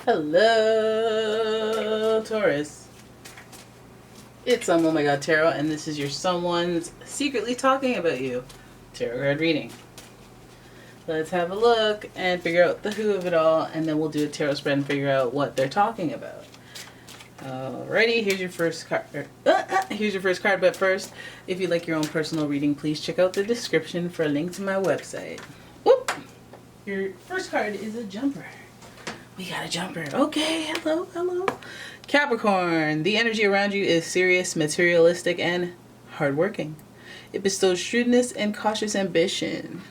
Hello, Taurus. It's umomgtarot, and this is your someone's secretly talking about you tarot card reading. Let's have a look and figure out the who of it all, and then we'll do a tarot spread and figure out what they're talking about. Alrighty, here's your first card. Here's your first card, but first, if you'd like your own personal reading, please check out the description for a link to my website. Whoop! Your first card is a jumper. We got a jumper. Okay, hello. Capricorn, the energy around you is serious, materialistic, and hardworking. It bestows shrewdness and cautious ambition.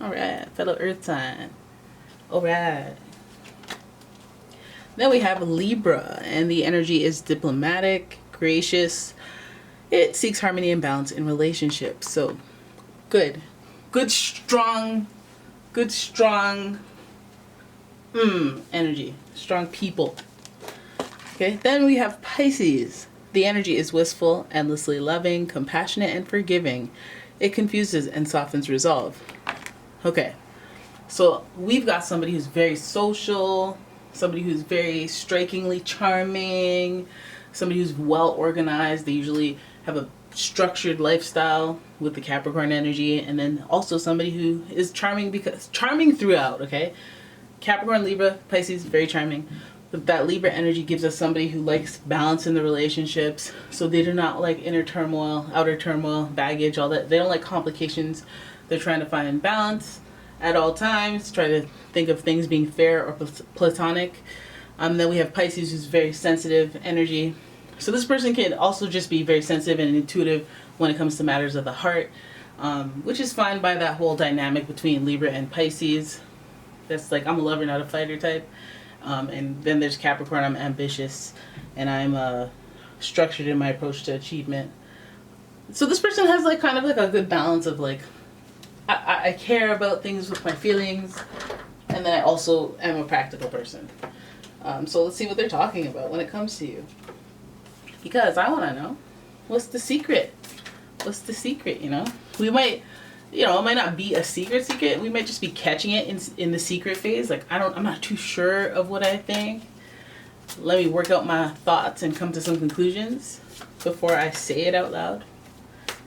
Alright, fellow earth sign. Alright. Then we have Libra, and the energy is diplomatic, gracious. It seeks harmony and balance in relationships. So, good, strong energy, strong people. Okay, then we have Pisces. The energy is wistful, endlessly loving, compassionate, and forgiving. It confuses and softens resolve. Okay, so we've got somebody who's very social, somebody who's very strikingly charming, somebody who's well organized. They usually have a structured lifestyle with the Capricorn energy, and then also somebody who is charming throughout. Okay, Capricorn, Libra, Pisces, very charming. But that Libra energy gives us somebody who likes balance in the relationships, so they do not like inner turmoil, outer turmoil, baggage, all that. They don't like complications. They're trying to find balance at all times, try to think of things being fair or platonic. Then we have Pisces, who's very sensitive energy. So this person can also just be very sensitive and intuitive when it comes to matters of the heart, which is fine by that whole dynamic between Libra and Pisces. That's like, I'm a lover, not a fighter type. And then there's Capricorn, I'm ambitious, and I'm structured in my approach to achievement. So this person has like kind of like a good balance of like, I care about things with my feelings, and then I also am a practical person. So let's see what they're talking about when it comes to you. Because I want to know, what's the secret? What's the secret, you know? We might, it might not be a secret. We might just be catching it in the secret phase. Like, I'm not too sure of what I think. Let me work out my thoughts and come to some conclusions before I say it out loud.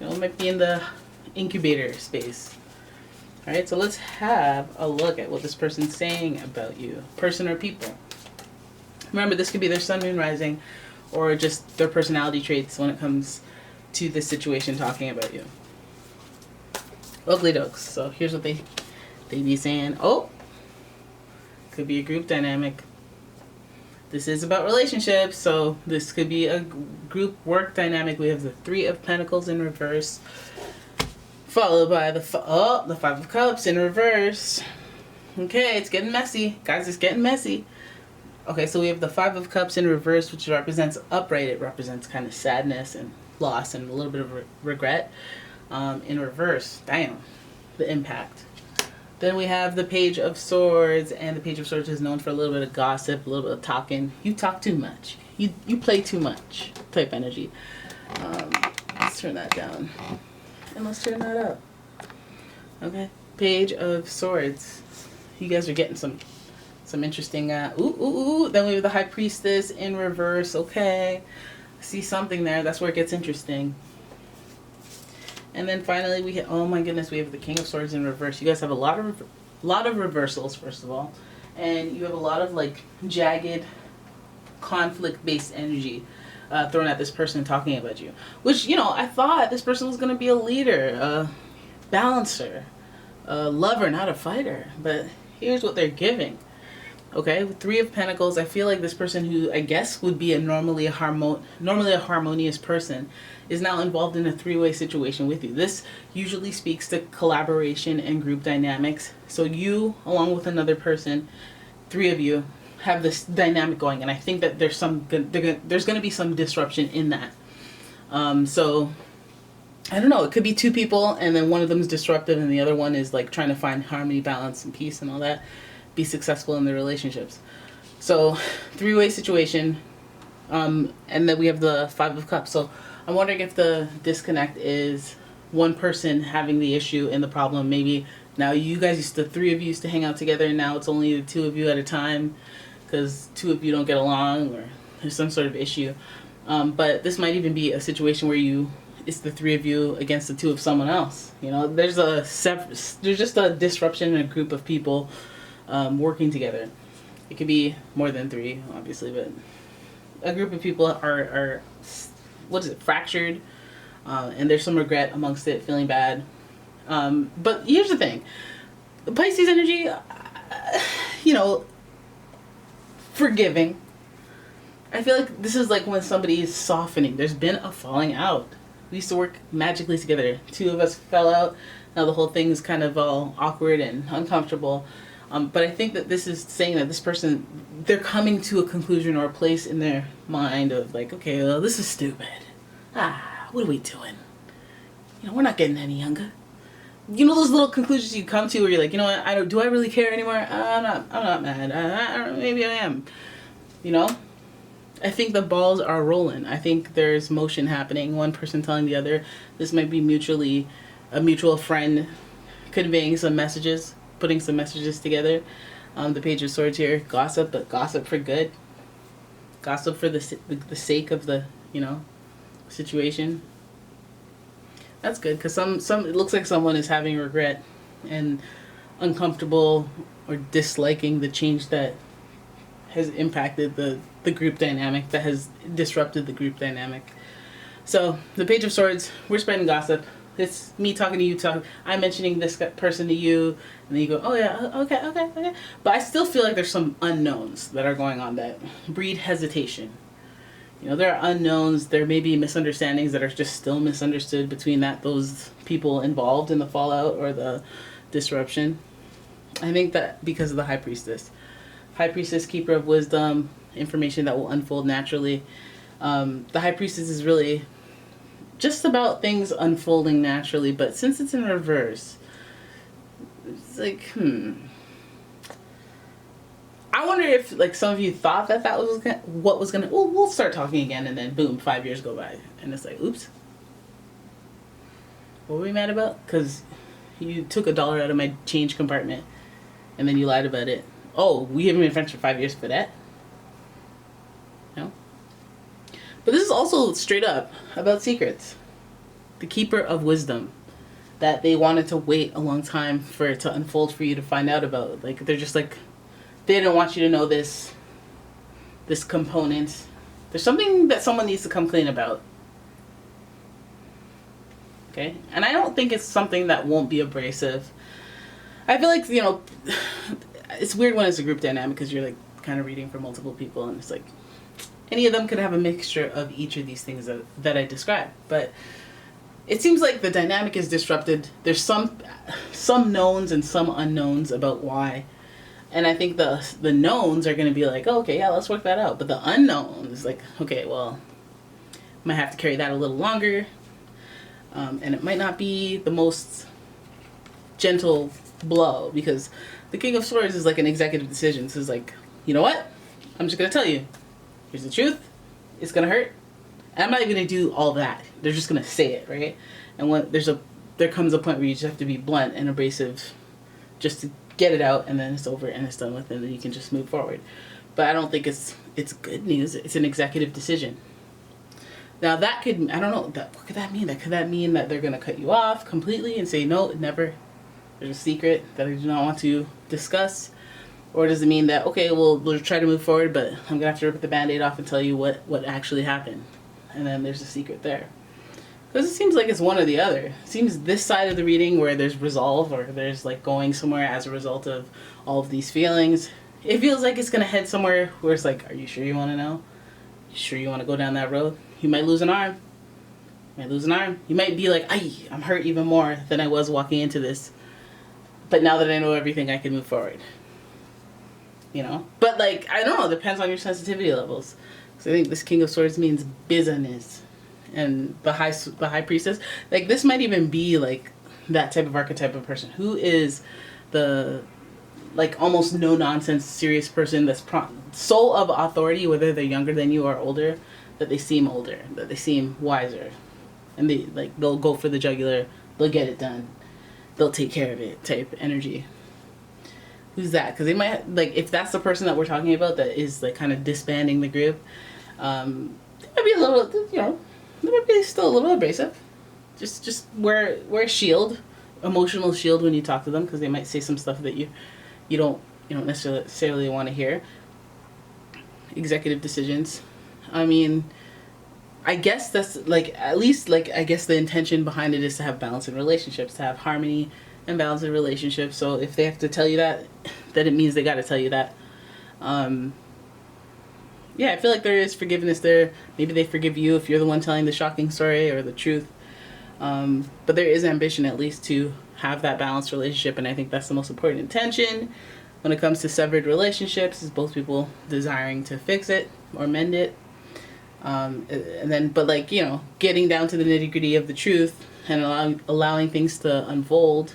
It might be in the incubator space. All right, so let's have a look at what this person's saying about you, person or people. Remember, this could be their sun, moon, rising, or just their personality traits when it comes to this situation talking about you. Ugly dokes. So here's what they be saying. Oh, could be a group dynamic. This is about relationships, so this could be a group work dynamic. We have the Three of Pentacles in reverse, followed by the Five of Cups in reverse. Okay, it's getting messy. Guys, it's getting messy. Okay, so we have the Five of Cups in reverse, which represents upright. It represents kind of sadness and loss and a little bit of regret. In reverse, damn, the impact. Then we have the Page of Swords, and the Page of Swords is known for a little bit of gossip, a little bit of talking. You talk too much. You play too much type energy. Let's turn that down. And let's turn that up. Okay, Page of Swords. You guys are getting some interesting. Then we have the High Priestess in reverse. Okay, I see something there. That's where it gets interesting. And then finally we hit. Oh my goodness, we have the King of Swords in reverse. You guys have a lot of reversals, first of all, and you have a lot of like jagged, conflict-based energy thrown at this person talking about you. Which, I thought this person was going to be a leader, a balancer, a lover, not a fighter. But here's what they're giving. Okay, with Three of Pentacles, I feel like this person, who I guess would be normally a harmonious person, is now involved in a three-way situation with you. This usually speaks to collaboration and group dynamics. So you, along with another person, three of you, have this dynamic going, and I think that there's going to be some disruption in that. So I don't know. It could be two people, and then one of them is disruptive, and the other one is like trying to find harmony, balance, and peace, and all that. Be successful in their relationships. So three-way situation, and then we have the Five of Cups. So I'm wondering if the disconnect is one person having the issue and the problem. Maybe now you guys the three of you used to hang out together, and now it's only the two of you at a time. because two of you don't get along or there's some sort of issue. But this might even be a situation where it's the three of you against the two of someone else. You know, there's just a disruption in a group of people working together. It could be more than three, obviously, but a group of people are fractured, and there's some regret amongst it, feeling bad. But here's the thing. The Pisces energy, forgiving. I feel like this is like when somebody is softening. There's been a falling out. We used to work magically together. Two of us fell out. Now the whole thing is kind of all awkward and uncomfortable. But I think that this is saying that this person, they're coming to a conclusion or a place in their mind of like, okay, well, this is stupid. What are we doing? We're not getting any younger. Those little conclusions you come to where you're like, you know what, do I really care anymore? I'm not mad. Maybe I am. I think the balls are rolling. I think there's motion happening. One person telling the other. This might be a mutual friend conveying some messages, putting some messages together. The Page of Swords here, gossip, but gossip for good. Gossip for the sake of the, situation. That's good, because it looks like someone is having regret and uncomfortable or disliking the change that has impacted the group dynamic, that has disrupted the group dynamic. So the Page of Swords, we're spreading gossip. It's me talking to you, I'm mentioning this person to you, and then you go, oh yeah, okay. But I still feel like there's some unknowns that are going on that breed hesitation. There are unknowns, there may be misunderstandings that are just still misunderstood between those people involved in the fallout or the disruption. I think that because of the High Priestess. High Priestess, Keeper of Wisdom, information that will unfold naturally. The High Priestess is really just about things unfolding naturally, but since it's in reverse, it's like, I wonder if some of you thought that was what was gonna. Oh, we'll start talking again, and then boom, 5 years go by, and it's like, oops. What were we mad about? Because you took $1 out of my change compartment, and then you lied about it. Oh, we haven't been friends for 5 years for that. No. But this is also straight up about secrets. The Keeper of Wisdom. That they wanted to wait a long time for it to unfold for you to find out about. They're just like, they don't want you to know this component. There's something that someone needs to come clean about. Okay? And I don't think it's something that won't be abrasive. I feel like, it's weird when it's a group dynamic because you're kind of reading for multiple people, and it's like any of them could have a mixture of each of these things that I described. But it seems like the dynamic is disrupted. There's some knowns and some unknowns about why. And I think the knowns are going to be like, oh, okay, yeah, let's work that out. But the unknown is like, okay, well, might have to carry that a little longer. And it might not be the most gentle blow, because the King of Swords is like an executive decision. So it's like, you know what? I'm just going to tell you. Here's the truth. It's going to hurt. And I'm not even going to do all that. They're just going to say it, right? And when there comes a point where you just have to be blunt and abrasive just to get it out, and then it's over and it's done with, and then you can just move forward. But I don't think it's good news. It's an executive decision. Now that could, I don't know, what could that mean? Could that mean that they're going to cut you off completely and say, no, never, there's a secret that I do not want to discuss? Or does it mean that, okay, well, we'll try to move forward, but I'm going to have to rip the Band-Aid off and tell you what actually happened. And then there's a secret there. Because it seems like it's one or the other. It seems this side of the reading where there's resolve, or there's going somewhere as a result of all of these feelings. It feels like it's going to head somewhere where it's like, are you sure you want to know? You sure you want to go down that road? You might lose an arm. You might be like, I'm hurt even more than I was walking into this. But now that I know everything, I can move forward. But I don't know, it depends on your sensitivity levels. So I think this King of Swords means business. And the High Priestess, this might even be that type of archetype of person who is the almost no nonsense serious person that's soul of authority, whether they're younger than you or older, that they seem older, that they seem wiser, and they'll go for the jugular, they'll get it done, they'll take care of it type energy. Who's that? Because they might, like, if that's the person that we're talking about that is, like, kind of disbanding the group, they might be a little, you know, they might be still a little abrasive. Just wear a shield, emotional shield when you talk to them, because they might say some stuff that you don't necessarily want to hear. Executive decisions. I mean, I guess that's, like, at least, like, I guess the intention behind it is to have balance in relationships, to have harmony and balance in relationships. So if they have to tell you that, then it means they got to tell you that. Yeah, I feel like there is forgiveness there. Maybe they forgive you if you're the one telling the shocking story or the truth. But there is ambition, at least, to have that balanced relationship, and I think that's the most important intention when it comes to severed relationships, is both people desiring to fix it or mend it. And then, but, like, you know, getting down to the nitty gritty of the truth and allowing things to unfold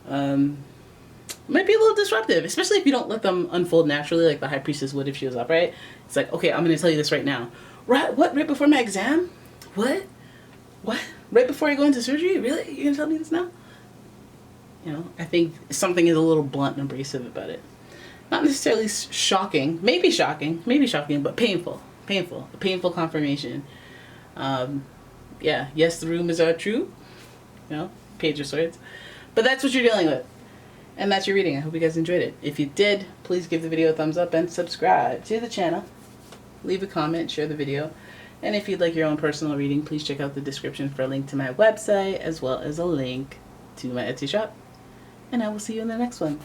might be a little disruptive, especially if you don't let them unfold naturally, like the High Priestess would if she was upright. It's like, okay, I'm going to tell you this right now. What? Right before my exam? What? Right before I go into surgery? Really? You're going to tell me this now? You know, I think something is a little blunt and abrasive about it. Not necessarily shocking. Maybe shocking, but painful. A painful confirmation. Yeah, yes, the rumors are true. You know, Page of Swords. But that's what you're dealing with. And that's your reading. I hope you guys enjoyed it. If you did, please give the video a thumbs up and subscribe to the channel. Leave a comment, share the video. And if you'd like your own personal reading, please check out the description for a link to my website, as well as a link to my Etsy shop. And I will see you in the next one.